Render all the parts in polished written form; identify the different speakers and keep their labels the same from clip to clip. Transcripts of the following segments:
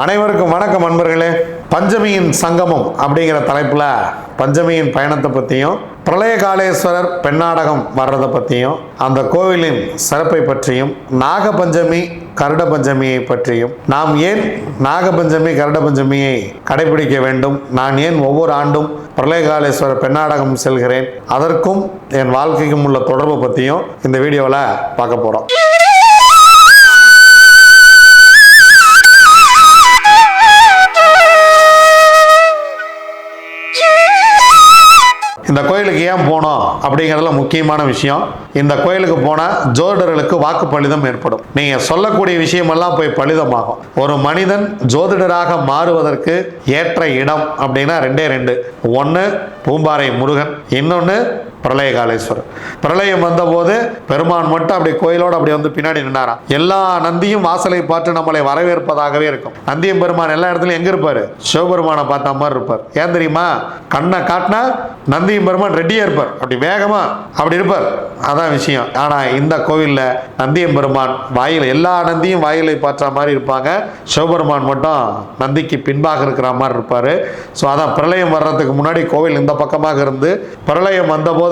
Speaker 1: அனைவருக்கும் வணக்கம் நண்பர்களே. பஞ்சமியின் சங்கமம் அப்படிங்கிற தலைப்பில் பஞ்சமியின் பயணத்தை பற்றியும், பிரளயகாலேஸ்வரர் பெண்ணாடகம் வர்றதை பற்றியும், அந்த கோவிலின் சிறப்பை பற்றியும், நாகபஞ்சமி கருட பஞ்சமியை பற்றியும், நாம் ஏன் நாகபஞ்சமி கருட பஞ்சமியை கடைபிடிக்க வேண்டும், நான் ஏன் ஒவ்வொரு ஆண்டும் பிரளயகாலேஸ்வரர் பெண்ணாடகம் செல்கிறேன், அதற்கும் என் வாழ்க்கைக்கும் உள்ள தொடர்பை பற்றியும் இந்த வீடியோவில் பார்க்க போகிறோம். இந்த கோயிலுக்கு ஏன் போனோம் அப்படிங்கிறதுல முக்கியமான விஷயம். இந்த கோயிலுக்கு போனால் ஜோதிடர்களுக்கு வாக்கு பலிதம் ஏற்படும். நீங்கள் சொல்லக்கூடிய விஷயமெல்லாம் போய் பலிதமாகும். ஒரு மனிதன் ஜோதிடராக மாறுவதற்கு ஏற்ற இடம் அப்படின்னா ரெண்டு. ஒன்று பூம்பாறை முருகன், இன்னொன்று பிரளயகாலேஸ்வரர். பிரளயம் வந்தபோது பெருமான் மட்டும் அப்படி கோயிலோடு அப்படி வந்து பின்னாடி நின்றாராம். எல்லா நந்தியும் வாசலை பார்த்து நம்மளை வரவேற்பதாகவே இருக்கும். நந்தியம் பெருமான் எல்லா இடத்துலையும் எங்கே இருப்பார்? சிவபெருமானை பார்த்த மாதிரி இருப்பார். ஏன் தெரியுமா? கண்ணை காட்டினா நந்தியம் பெருமான் ரெடியாக இருப்பார், அப்படி வேகமாக அப்படி இருப்பார். அதான் விஷயம். ஆனால் இந்த கோவிலில் நந்தியம் பெருமான் வாயில், எல்லா நந்தியும் வாயிலை பார்த்த மாதிரி இருப்பாங்க. சிவபெருமான் மட்டும் நந்திக்கு பின்பாக இருக்கிற மாதிரி இருப்பார். ஸோ அதான் பிரளயம் வர்றதுக்கு முன்னாடி கோவில் இந்த பக்கமாக இருந்து, பிரளயம் வந்தபோது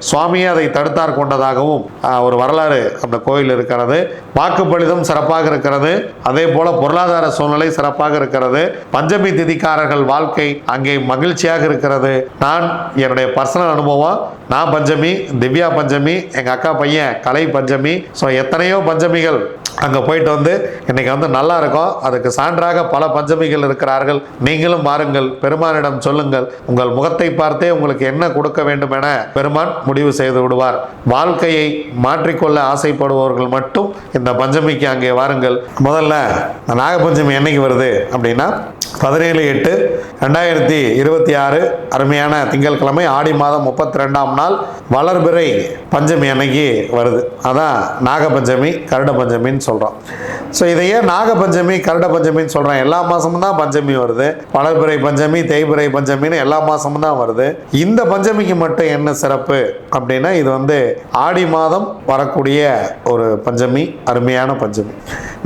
Speaker 1: சுவாமியே அதை தடுத்தார் கொண்டதாகவும் ஒரு வரலாறு அந்த கோயில் இருக்கிறது. வாக்குப்பளிதம் சிறப்பாக இருக்கிறது. அதே போல பொருளாதார சூழ்நிலை சிறப்பாக இருக்கிறது. பஞ்சமி திதிக்காரர்கள் வாழ்க்கை அங்கே மகிழ்ச்சியாக இருக்கிறது. நான் என்னுடைய பர்சனல் அனுபவம், நான் பஞ்சமி, திவ்யா பஞ்சமி, எங்க அக்கா பையன் கலை பஞ்சமி. ஸோ எத்தனையோ பஞ்சமிகள் அங்கே போயிட்டு வந்து இன்னைக்கு வந்து நல்லா இருக்கும். அதுக்கு சான்றாக பல பஞ்சமிகள் இருக்கிறார்கள். நீங்களும் மாறுங்கள், பெருமானிடம் சொல்லுங்கள். உங்கள் முகத்தை பார்த்தே உங்களுக்கு என்ன கொடுக்க வேண்டும் என பெருமான் முடிவு செய்து விடுவார். வாழ்க்கையை மாற்றிக்கொள்ள ஆசைப்படுபவர்கள் மட்டும் இந்த பஞ்சமிக்கு அங்கே வாருங்கள். முதல்ல நாகபஞ்சமி என்னைக்கு வருது அப்படின்னா 17/8/2026 அருமையான திங்கட்கிழமை ஆடி மாதம் 32ஆம் நாள் வளர்பிறை பஞ்சமி அன்னைக்கு வருது. அதான் நாகபஞ்சமி கருட பஞ்சமின்னு சொல்கிறோம். ஸோ இதையே நாகபஞ்சமி கருட பஞ்சமின்னு சொல்கிறோம். எல்லா மாதமும் தான் பஞ்சமி வருது. வளர்பிறை பஞ்சமி, தேய்பிறை பஞ்சமின்னு எல்லா மாதமும் தான் வருது. இந்த பஞ்சமிக்கு மட்டும் என்ன சிறப்பு அப்படின்னா, இது வந்து ஆடி மாதம் வரக்கூடிய ஒரு பஞ்சமி, அருமையான பஞ்சமி.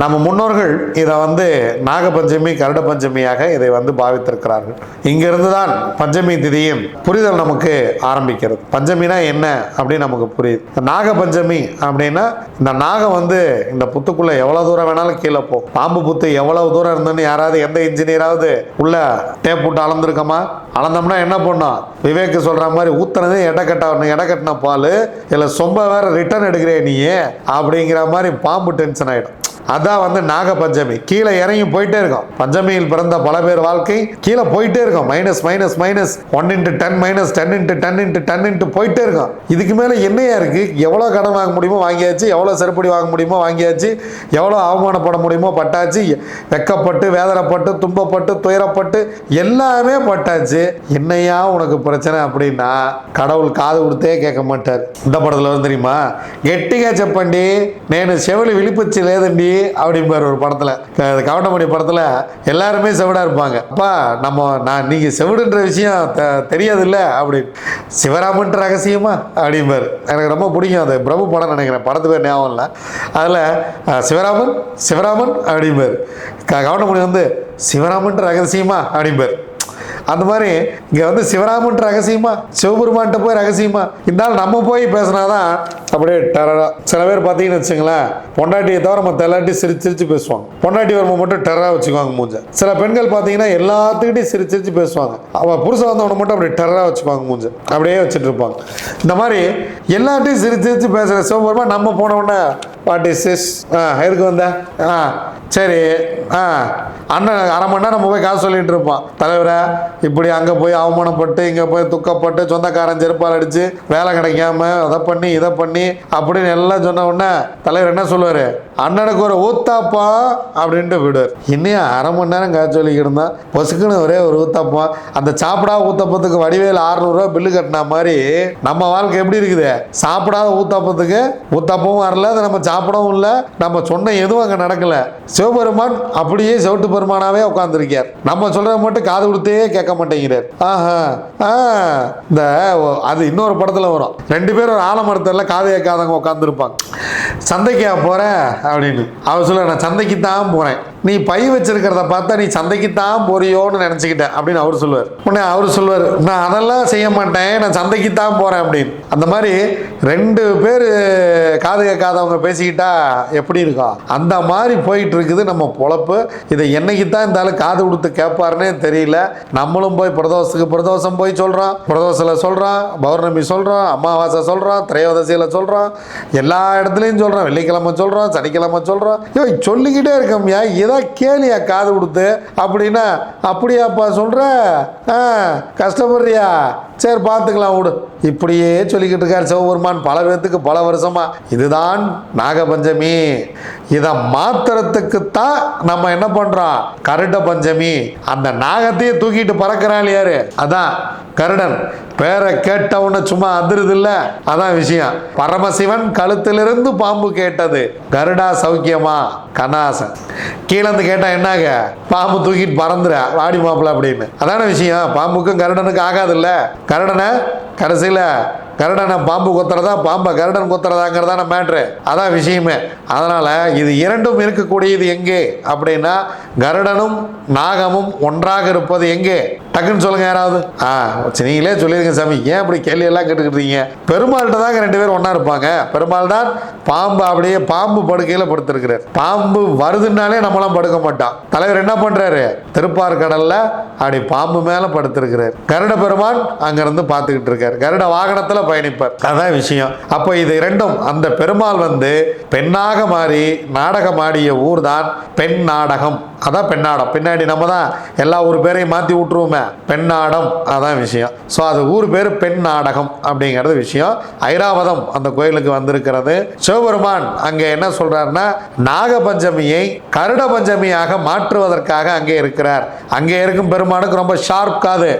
Speaker 1: நம்ம முன்னோர்கள் இதை வந்து நாகபஞ்சமி கருட பஞ்சமியாக இதை வந்து பாவித்திருக்கிறார்கள். இங்கிருந்து தான் பஞ்சமி திதியின் புரிதல் நமக்கு ஆரம்பிக்கிறது. பஞ்சமினா என்ன அப்படின்னு நமக்கு புரியுது. நாகபஞ்சமி அப்படின்னா, இந்த நாகம் வந்து இந்த புத்துக்குள்ள எவ்வளவு தூரம் வேணாலும் கீழே போகும். பாம்பு புத்து எவ்வளவு தூரம் இருந்துன்னு யாராவது எந்த இன்ஜினியராவது உள்ள டேப் போட்டு அளந்துருக்கோமா? அளந்தோம்னா என்ன பண்ணோம்? விவேக் சொல்ற மாதிரி ஊத்துனது எடை கட்டின பால் இல்லை சொம்ப வேற ரிட்டர்ன் எடுக்கிறே நீ அப்படிங்கிற மாதிரி பாம்பு டென்ஷன் ஆயிடும். அதான் வந்து நாகபஞ்சமி. கீழே இறங்கி போயிட்டே இருக்கும். பஞ்சமியில் பிறந்த பல பேர் வாழ்க்கை கீழே போயிட்டே இருக்கும். -, -1 × 10 -10 × 10 போயிட்டே இருக்கும். இதுக்கு மேலே என்னையா இருக்கு? எவ்வளோ கடன் வாங்க முடியுமோ வாங்கியாச்சு, எவ்வளோ செருப்படி வாங்க முடியுமோ வாங்கியாச்சு, எவ்வளோ அவமானப்பட முடியுமோ பட்டாச்சு, வெக்கப்பட்டு வேதனைப்பட்டு துன்பப்பட்டு துயரப்பட்டு எல்லாமே பட்டாச்சு. என்னையா உனக்கு பிரச்சனை அப்படின்னா கடவுள் காது கொடுத்தே கேட்க மாட்டார். இந்த படத்தில் வந்து தெரியுமா, கெட்டிగా చెప్పండి నేను செவிலி விழிப்புச்சி லேதண்டி அப்படிம்பார் ஒரு படத்துல. கவண்டமணி படத்துல எல்லாருமே செவிடா இருப்பாங்க. அப்பா நீங்க செவிடுன்ற விஷயம் தெரியாது இல்ல அப்படின்னு. சிவராமன் ரகசியமா அப்படிம்பார். எனக்கு ரொம்ப பிடிக்கும். அது பிரபு படம் நினைக்கிறேன், படத்து பேர் ஞாபகம் இல்லை. அதுல சிவராமன் அப்படிம்பார். கவண்டமணி வந்து சிவராமன் ரகசியமா அப்படிம்பார். அந்த மாதிரி இங்கே வந்து சிவராமன் ரகசியமா, சிவபெருமான்கிட்ட போய் ரகசியமா, இருந்தாலும் நம்ம போய் பேசினாதான் அப்படியே டெரரா. சில பேர் பார்த்தீங்கன்னு வச்சுங்களேன், பொண்டாட்டியை தவிர மற்ற எல்லாத்தையும் சிரிச்சு பேசுவாங்க. பொண்டாட்டி வரும்போது மட்டும் டெரரா வச்சுக்குவாங்க மூஞ்ச. சில பெண்கள் பார்த்தீங்கன்னா எல்லாத்துக்கிட்டையும் சிரிச்சு பேசுவாங்க. அவள் புருஷன் வந்தவனை மட்டும் அப்படியே டெரரா வச்சுக்குவாங்க மூஞ்ச, அப்படியே வச்சுட்டு இருப்பாங்க. இந்த மாதிரி எல்லாத்தையும் சிரிச்சு பேசுகிற சிவபெருமான் நம்ம போன உடனே வாட் இஸ் திஸ், எதுக்கு வந்த, சரி அண்ணன் அரை மணி நேரம் நம்ம போய் காசு சொல்லிட்டு இருப்பான். தலைவரை இப்படி அங்கே போய் அவமானப்பட்டு இங்கே போய் துக்கப்பட்டு சொந்தக்காரன் செருப்பால் அடித்து வேலை கிடைக்காம அதை பண்ணி இதை பண்ணி அப்படின்னு எல்லாம் சொன்ன உடனே தலைவர் என்ன சொல்லுவார்? அண்ணனுக்கு ஒரு ஊத்தாப்பா அப்படின்ட்டு விடுவார். இன்னும் அரை மணி நேரம் காசு சொல்லிக்கிட்டு இருந்தான், பொசுக்குன்னு ஒரே ஒரு ஊத்தாப்பா. அந்த சாப்பிடாத ஊத்தப்பத்துக்கு வடிவேல் 600 ரூபா பில்லு கட்டினா மாதிரி நம்ம வாழ்க்கை எப்படி இருக்குது? சாப்பிடாத ஊத்தாப்பத்துக்கு ஊத்தாப்பவும் வரல, அதை நம்ம சாப்பிடவும் இல்லை, நம்ம சொன்ன எதுவும் அங்கே நடக்கல. சிவபெருமான் அப்படியே செவட்டு பெருமானாவே உட்கார்ந்துருக்கார். நம்ம சொல்ற மட்டும் காது கொடுத்தே கேட்க மாட்டேங்கிறார். இந்த அது இன்னொரு படத்துல வரும். 2 பேரும் ஒரு ஆலமரத்தில் காது கேட்காதவங்க உட்காந்துருப்பாங்க. சந்தைக்கு போற அப்படின்னு அவர் சொல்ல, நான் சந்தைக்கு தான் போறேன். நீ பை வச்சிருக்கிறத பார்த்தா நீ சந்தைக்கு தான் போறியோன்னு நினச்சிக்கிட்டேன் அப்படின்னு அவர் சொல்லுவார். உடனே அவர் சொல்லுவார், நான் அதெல்லாம் செய்ய மாட்டேன், நான் சந்தைக்கு தான் போகிறேன் அப்படின்னு. அந்த மாதிரி 2 பேர் காது கேட்காதவங்க பேசிக்கிட்டா எப்படி இருக்கும், அந்த மாதிரி போயிட்டு இருக்குது நம்ம பொழப்பு. இதை என்னைக்கு தான் இந்த ஆள் காது கொடுத்து கேட்பாருன்னே தெரியல. நம்மளும் போய் பிரதோஷம் போய் சொல்கிறோம், பிரதோஷத்தில் சொல்கிறோம், பௌர்ணமி சொல்கிறோம், அமாவாசை சொல்கிறோம், திரையோதசியில் சொல்கிறோம், எல்லா இடத்துலையும் சொல்கிறோம், வெள்ளிக்கிழமை சொல்கிறோம், சனிக்கிழமை சொல்கிறோம். சொல்லிக்கிட்டே இருக்கோம்யா, இதை கேளியா காது கொடுத்து அப்படின்னா, அப்படியாப்பா சொல்கிற, கஷ்டப்படுறியா, சரி பார்த்துக்கலாம் விடு, இப்படியே சொல்லிக்கிட்டு இருக்கார் சிவபெருமான் பல பேர்த்துக்கு பல வருஷமா. இதுதான் நாகபஞ்சமி. இதை மாத்திரத்துக்குத்தான் நம்ம என்ன பண்றோம், கருட பஞ்சமி. அந்த நாகத்தையே தூக்கிட்டு பறக்கிறாள் யாரு, அதான் கருடன். பேரை கேட்டவுன்னு சும்மா அதிருது இல்ல, அதான் விஷயம். பரமசிவன் கழுத்திலிருந்து பாம்பு கேட்டது, கருடா சௌக்கியமா, கனாசன். கீழந்து கேட்டா என்னாக, பாம்பு தூக்கிட்டு பறந்துற வாடி மாப்பிள்ள அப்படின்னு. அதான விஷயம். பாம்புக்கும் கருடனுக்கு ஆகாது இல்ல. கருடனை கடைசியில் கருடனை பாம்பு கொத்துறதா, பாம்பை கருடன் கொத்துறதாங்கிறதான மேட்ரு, அதான் விஷயமே. அதனால் இது இரண்டும் இருக்கக்கூடியது எங்கே அப்படின்னா, கருடனும் நாகமும் ஒன்றாக இருப்பது எங்கே, டக்குன்னு சொல்லுங்க யாராவது. நீங்களே சொல்லியிருங்க சாமி, ஏன் அப்படி கேள்வி எல்லாம் கேட்டுக்கிட்டீங்க. பெருமாள்கிட்ட தாங்க 2 பேரும் ஒன்றா இருப்பாங்க. பெருமாள் தான் பாம்பு அப்படியே பாம்பு படுக்கையில் படுத்திருக்கிறார். பாம்பு வருதுன்னாலே நம்மளாம் படுக்க மாட்டோம். தலைவர் என்ன பண்ணுறாரு, திருப்பார்கடலில் அப்படி பாம்பு மேலே படுத்திருக்கிறார். கருட பெருமான் அங்கேருந்து பார்த்துக்கிட்டு இருக்கார், கருட வாகனத்தில் பயணிப்பார். அதான் விஷயம். அப்போ இது இரண்டும், அந்த பெருமாள் பெண்ணாக மாறி நாடகம் ஆடிய ஊர் தான் பெண் நாடகம். அதான் பெண்ணாடம். பின்னாடி நம்ம தான் எல்லா ஊர் பேரையும் மாற்றி விட்டுருவோமே, பெண்ணாடம், அதான் விஷயம். ஸோ அது ஊர் பேர் பெண் நாடகம் அப்படிங்கிறது விஷயம். ஐராவதம் அந்த கோயிலுக்கு வந்திருக்கிறது. சிவபெருமான் அங்கே என்ன சொல்றாருன்னா, நாகபஞ்சமியை கருட பஞ்சமியாக மாற்றுவதற்காக அங்கே இருக்கிறார். அங்கே இருக்கும் பெருமானுக்கு ரொம்ப ஷார்ப் காது.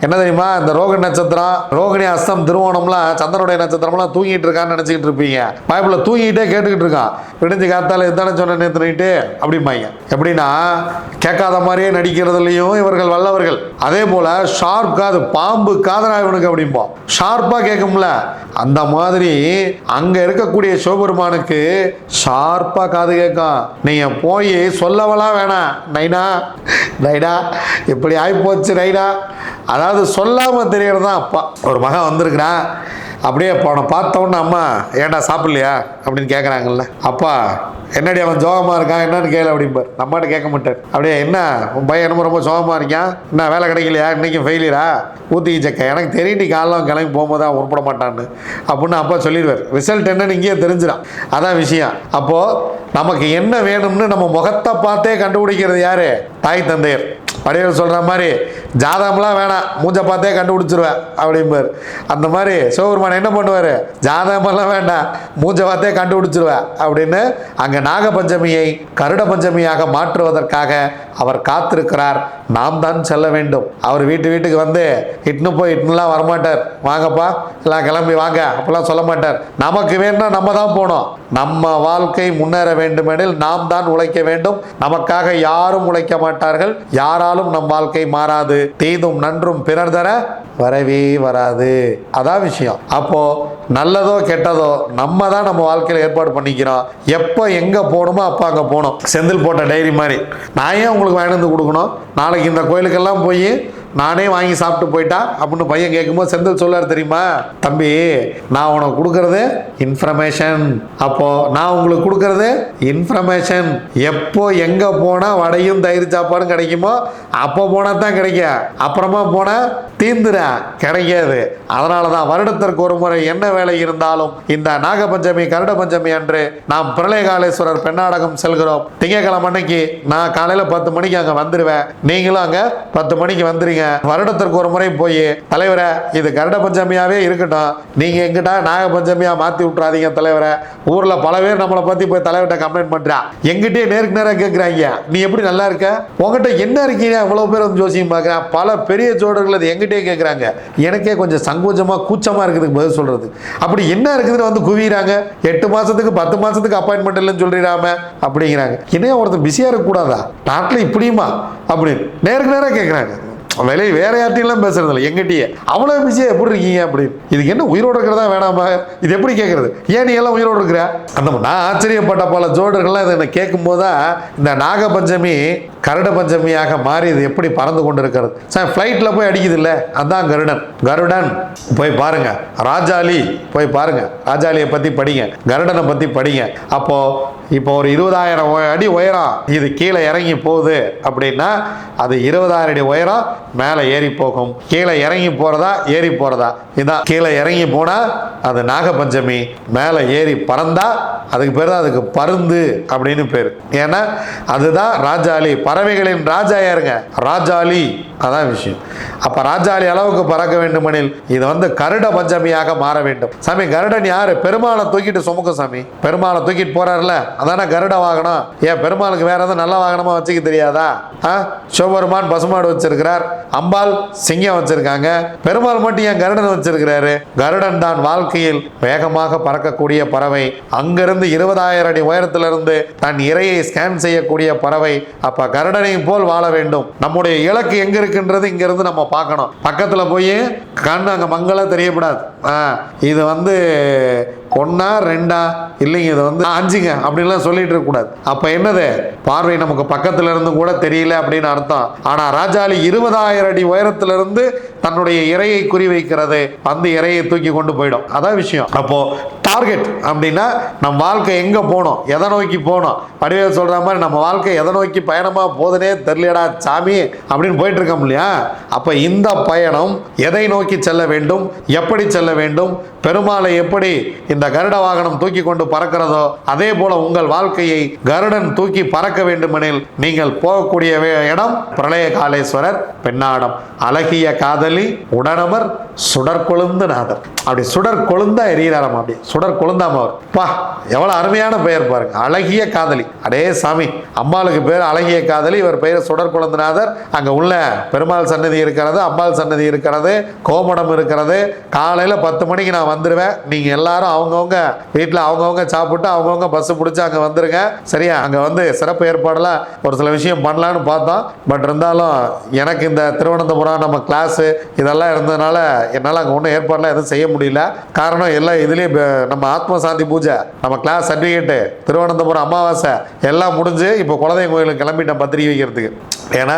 Speaker 1: என்ன தெரியுமா, இந்த ரோகிணி நட்சத்திரம், ரோகிணி அஸ்தம், திருவோணம்லாம், சந்திரனுடைய நட்சத்திரம்லாம் தூங்கிட்டு இருக்கான்னு நினச்சிக்கிட்டு இருப்பீங்க. பைபிளில் தூங்கிட்டே கேட்டுக்கிட்டு இருக்கான். விடிஞ்சு காத்தால இதுதானே சொன்ன நேற்று அப்படிம்பாங்க. எப்படின்னா, கேட்காத மாதிரியே நடிக்கிறதுலையும் இவர்கள் வல்லவர்கள். அதே போல ஷார்ப் காது, பாம்பு காதரா இவனுக்கு அப்படிம்போம், ஷார்ப்பா கேட்கும்ல. அந்த மாதிரி அங்க இருக்கக்கூடிய சிவபெருமானுக்கு ஷார்ப்பா காது கேட்கும். நீங்க போய் சொல்லவெல்லாம் வேணாம், நைனா நைனா இப்படி ஆயிப்போச்சு நைனா, அதாவது சொல்லாம தெரியறதுதான் அப்பா. ஒரு மகன் வந்திருக்கிறான், அப்படியே போன பார்த்தவொன்னு அம்மா ஏன்டா சாப்பிட்லையா அப்படின்னு கேட்குறாங்கல்ல. அப்பா என்னடி அவன் சோகமாக இருக்கான் என்னன்னு கேளு அப்படிம்பார். நம்மகிட்ட கேட்க மாட்டார். அப்படியே என்ன உன் பையன் என்னமோ ரொம்ப சோகமாக இருக்கான், என்ன வேலை கிடைக்கலையா, இன்றைக்கும் ஃபெயிலியரா, ஊற்றி சக்க, எனக்கு தெரியும் நீ காலையில் கிளம்பி போகும்போது தான் உருப்பட மாட்டான்னு அப்படின்னு அப்பா சொல்லிடுவார். ரிசல்ட் என்னன்னு இங்கேயே தெரிஞ்சிடும். அதான் விஷயம். அப்போது நமக்கு என்ன வேணும்னு நம்ம முகத்தை பார்த்தே கண்டுபிடிக்கிறது யார், தாய் தந்தையர். வடிவேல் சொல்கிற மாதிரி ஜாதகம்லாம் வேணாம், மூஞ்சை பார்த்தே கண்டுபிடிச்சிருவேன் அப்படிம்பார். அந்த மாதிரி சிவபெருமான் என்ன பண்ணுவார், ஜாதகமெல்லாம் வேண்டாம், மூஞ்சை பார்த்தே கண்டுபிடிச்சிருவேன் அப்படின்னு அங்கே நாகபஞ்சமியை கருட பஞ்சமியாக மாற்றுவதற்காக அவர் காத்திருக்கிறார். நாம் தான் செல்ல வேண்டும். அவர் வீட்டுக்கு வந்து இட்டுலாம் வரமாட்டார். வாங்கப்பா எல்லாம் கிளம்பி வாங்க அப்பெல்லாம் சொல்ல மாட்டார். நமக்கு வேணும்னா நம்ம தான் போனோம். நம்ம வாழ்க்கை முன்னேற வேண்டுமெனில் நாம் தான் உழைக்க வேண்டும். நமக்காக யாரும் உழைக்க மாட்டார்கள். யாராலும் நம் வாழ்க்கை மாறாது. தீதும் நன்றும் பிறர் தர வரவே வராது. அதான் விஷயம். அப்போ நல்லதோ கெட்டதோ நம்ம தான் நம்ம வாழ்க்கையில் ஏற்பாடு பண்ணிக்கிறோம். எப்போ எங்கே போகணுமோ அப்போ அங்கே போகணும். செந்தில் போட்ட டைரி மாதிரி நான் ஏன் உங்களுக்கு வாங்கிட்டு வந்து கொடுக்கணும், நாளைக்கு இந்த கோயிலுக்கெல்லாம் போய் நானே வாங்கி சாப்பிட்டு போயிட்டா அப்படின்னு பையன் கேட்கும்போது செந்தில் சொல்லார் தெரியுமா, தம்பி நான் உனக்கு கொடுக்கறது இன்ஃபர்மேஷன். அப்போ நான் உங்களுக்கு கொடுக்கறது இன்ஃபர்மேஷன். எப்போ எங்கே போனால் வடையும் தயிர் சாப்பாடும் கிடைக்குமோ அப்போ போனால் தான் கிடைக்கும். அப்புறமா போனால் தீந்துட கிடைக்காது. அதனால தான் வருடத்திற்கு ஒரு முறை என்ன வேலை இருந்தாலும் இந்த நாகபஞ்சமி கருட பஞ்சமி அன்று நாம் பிரளயகாலேஸ்வரர் பெண்ணாடகம் செல்கிறோம். திங்கட்கிழமை அன்னைக்கு நான் காலையில் 10 மணிக்கு அங்கே வந்துடுவேன். நீங்களும் அங்கே 10 மணிக்கு வந்துடுங்க. வருடத்திற்கு ஒரு முறை போய் தலைவரை இது கருட பஞ்சமியாவே இருக்கட்டும், நீங்க எங்கிட்ட நாக பஞ்சமியா மாத்தி விட்டுறாதீங்க தலைவரை. ஊர்ல பல பேர் நம்மளை பத்தி போய் தலைவர்கிட்ட கம்ப்ளைண்ட் பண்றான். எங்கிட்டே நேருக்கு நேரம் கேட்கிறாங்க, நீ எப்படி நல்லா இருக்க, உங்ககிட்ட என்ன இருக்கீங்க, இவ்வளவு பேர் வந்து ஜோசியம் பார்க்குறேன். பல பெரிய ஜோடர்கள் அது எங்கிட்டே கேட்குறாங்க. எனக்கே கொஞ்சம் சங்கோஜமா கூச்சமா இருக்குதுக்கு பதில் சொல்றது. அப்படி என்ன இருக்குதுன்னு வந்து குவிறாங்க. 8 மாசத்துக்கு 10 மாசத்துக்கு அப்பாயின்மெண்ட் இல்லைன்னு சொல்லிடாம அப்படிங்கிறாங்க. என்ன ஒருத்தர் பிஸியா இருக்க கூடாதா நாட்டில் இப்படியுமா அப்படின்னு நேருக்கு நேரம் கேட்குறாங்க. வெளியே வேற யார்ட்டையும் பேசுறது இல்லை, எங்கிட்டயே அவ்வளோ பிஸியாக எப்படி இருக்கீங்க அப்படின்னு. இதுக்கு என்ன உயிரோடு இருக்கிறதா வேணாமா, இது எப்படி கேட்கறது, ஏன் நீ எல்லாம் உயிரோடு இருக்கிற அந்த. நான் ஆச்சரியப்பட்ட பல ஜோடர்கள்லாம் இதை கேட்கும் போதுதான் இந்த நாகபஞ்சமி கருட பஞ்சமியாக மாறி இது எப்படி பறந்து கொண்டு இருக்கிறது. சார் ஃப்ளைட்டில் போய் அடிக்குது இல்லை, அதுதான் கருடன். கருடன் போய் பாருங்க, ராஜாளி போய் பாருங்க, ராஜாளியை பற்றி படிங்க, கருடனை பற்றி படிங்க. அப்போ இப்போ ஒரு 20,000 அடி உயரம் இது கீழே இறங்கி போகுது அப்படின்னா அது 20,000 அடி உயரம் மேலே ஏறி போகும். கீழே இறங்கி போகிறதா ஏறி போகிறதா, இதான் கீழே இறங்கி போனால் அது நாகபஞ்சமி, மேலே ஏறி பறந்தா அதுக்கு பேர் தான் அதுக்கு பருந்து அப்படின்னு பேர். ஏன்னா அதுதான் ராஜாளி, பறவைகளின் ராஜா யாருங்க, ராஜாளி, அதான் விஷயம். அப்ப ராஜாளி அளவுக்கு பறக்க வேண்டுமெனில் இது கருட பஞ்சமியாக மாற வேண்டும். சாமி கருடன் யாரு, பெருமாளை தூக்கிட்டு சுமக்க சாமி, பெருமாளை தூக்கிட்டு போறாருல அதான கருட வாகனம். ஏன் பெருமாளுக்கு வேற எதாவது நல்ல வாகனமா வச்சுக்க தெரியாதா? சிவபெருமான் பசுமாடு வச்சிருக்கிறார், அம்பாள் சிங்கம் வச்சிருக்காங்க, பெருமாள் மட்டும் ஏன் கருடன் வச்சிருக்கிறாரு? கருடன் தான் வாழ்க்கையில் வேகமாக பறக்கக்கூடிய பறவை. அங்கிருந்து 20,000 அடி உயரத்திலிருந்து தன் இரையை ஸ்கேன் செய்யக்கூடிய பறவை. அப்ப கருடனை போல் வாழ வேண்டும். நம்முடைய இலக்கு எங்க இருக்குன்றது இங்க இருந்து நம்ம பார்க்கணும். பக்கத்துல போய் கண் அங்க மங்களா தெரியப்படாது. இது ஒன்னா ரெண்டா இல்லைங்க, இது 5ங்க அப்படின்லாம் சொல்லிட்டு இருக்க கூடாது. அப்ப என்னது, பார்வை நமக்கு பக்கத்துல இருந்து கூட தெரியல அப்படின்னு அர்த்தம். ஆனா ராஜாளி 20,000 அடி உயரத்திலிருந்து தன்னுடைய இரையை குறி வைக்கிறது, அந்த இரையை தூக்கி கொண்டு போயிடும். அதான் விஷயம். அப்போ டார்கெட் அப்படின்னா நம் வாழ்க்கை எங்க போனோம், எதை நோக்கி போனோம். வடிவேல் சொல்ற மாதிரி நம்ம வாழ்க்கை எதை நோக்கி பயணமா போதுனே தெரியலடா சாமி அப்படின்னு போயிட்டு இருக்கோம் இல்லையா? அப்ப இந்த பயணம் எதை நோக்கி செல்ல வேண்டும், எப்படி செல்ல வேண்டும், பெருமாளை எப்படி இந்த கருட வாகனம் தூக்கி கொண்டு பறக்கிறதோ அதே போல உங்கள் வாழ்க்கையை கருடன் தூக்கி பறக்க வேண்டுமெனில் நீங்கள் போகக்கூடிய இடம் பிரளய காலேஸ்வரர் பெண்ணாடம். அழகிய காதலி உடனமர் சுடர் கொழுந்து நாதர். அப்படி சுடர் கொழுந்தா எரியிறாராம், அப்படி சுடர் கொழுந்தாம அவர். பா எவ்வளவு அருமையான பெயர் பாருங்க, அழகிய காதலி. அடே சாமி, அம்பாளுக்கு பேர் அழகிய காதலி, இவர் பெயர் சுடர் கொழுந்துநாதர். அங்க உள்ள பெருமாள் சன்னதி இருக்கிறது, அம்பாள் சன்னதி இருக்கிறது, கோமடம் இருக்கிறது. காலையில 10 மணிக்கு நான் வந்துருவேன். நீங்க எல்லாரும் அவங்கவுங்க வீட்டில் அவங்கவுங்க சாப்பிட்டு அவங்கவுங்க பஸ் பிடிச்சி அங்கே வந்துருங்க. சரியா? அங்கே சிறப்பு ஏற்பாடெல்லாம் ஒரு சில விஷயம் பண்ணலான்னு பார்த்தோம். பட் இருந்தாலும் எனக்கு இந்த திருவனந்தபுரம் நம்ம கிளாஸு இதெல்லாம் இருந்ததுனால என்னால் அங்கே ஒன்றும் ஏற்பாடெலாம் எதுவும் செய்ய முடியல. காரணம் எல்லாம் இதுலேயும் நம்ம ஆத்ம சாந்தி பூஜை, நம்ம கிளாஸ் சர்டிஃபிகேட்டு, திருவனந்தபுரம் அமாவாசை எல்லாம் முடிஞ்சு இப்போ குலதெய்வம் கோயிலுக்கு கிளம்பிட்டேன் பத்திரிகை வைக்கிறதுக்கு. ஏன்னா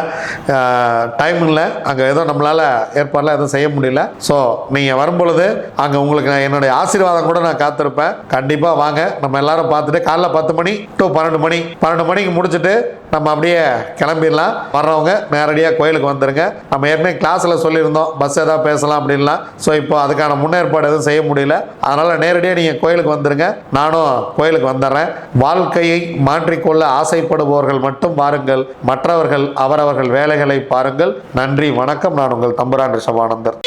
Speaker 1: டைம் இல்லை, அங்கே ஏதோ நம்மளால் ஏற்பாடெலாம் எதுவும் செய்ய முடியல. ஸோ நீங்கள் வரும்பொழுது அங்கே உங்களுக்கு என்னுடைய ஆசீர்வாதம் கூட நான் காத்திருப்பேன். கண்டிப்பாக வாங்க, நம்ம எல்லாரும் பார்த்துட்டு காலைல 10 மணி டு 12 மணிக்கு முடிச்சுட்டு நம்ம அப்படியே கிளம்பிடலாம். வர்றவங்க நேரடியாக கோயிலுக்கு வந்துடுங்க. நம்ம ஏற்கனவே கிளாஸில் சொல்லியிருந்தோம் பஸ் ஏதாவது பேசலாம் அப்படின்லாம். ஸோ இப்போ அதுக்கான முன்னேற்பாடு எதுவும் செய்ய முடியல. அதனால் நேரடியாக நீங்கள் கோயிலுக்கு வந்துடுங்க. நானும் கோயிலுக்கு வந்துடுறேன். வாழ்க்கையை மாற்றிக்கொள்ள ஆசைப்படுபவர்கள் மட்டும் வாருங்கள், மற்றவர்கள் அவரவர்கள் வேலைகளை பாருங்கள். நன்றி, வணக்கம். நான் உங்கள் தம்புரான் ரிஷபானந்தர்.